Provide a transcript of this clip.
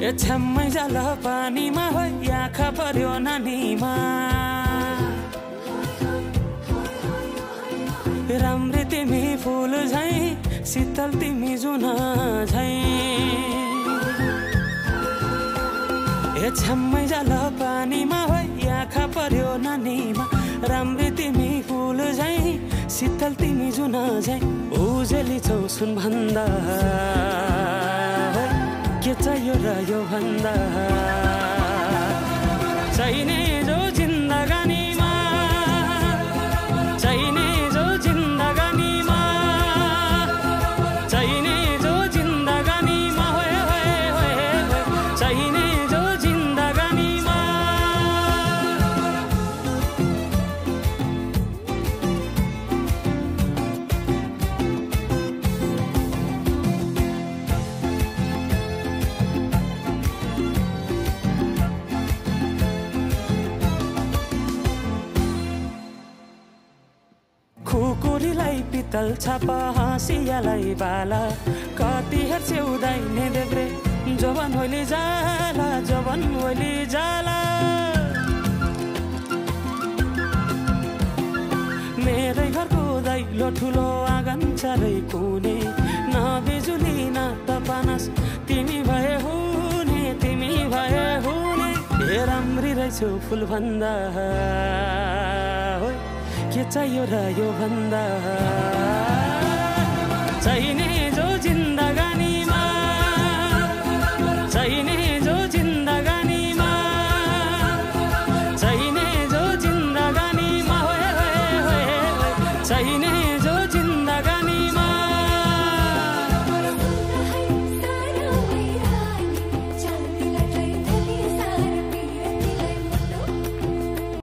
ए छ्याम्मै जाल पानीमा हो आँखा पर्यो नानीमा राम्री तिमी फुल झै शीतल तिमी जुन झै ए छ्याम्मै जाल पानीमा हो आँखा पर्यो नानीमा राम्री तिमी फुल झै शीतल तिमी जुन झै उजेली छौ सुन भन्दा के चाहियो र यो भन्दा चाहिने जो जिन्दगानीमा चाहिने जो जिन्दगानीमा चाहिने जो जिन्दगानीमा होए होए होए चाहिने जो जिन्दगानीमा खुकुरीलाई पितल छापा हाँसियालाई बाला कति हेर्छे उदाइने देब्रे जवान होली जाला जवान होली जाला मेरै घरको दैलो ठुलो आँगन चारै कुने न बिजुली न त पानस तिमी भए हुने तिमी भए हुने ए राम्री रहेछौ फुल भन्दा के चाहियो र यो भन्दा चाहिने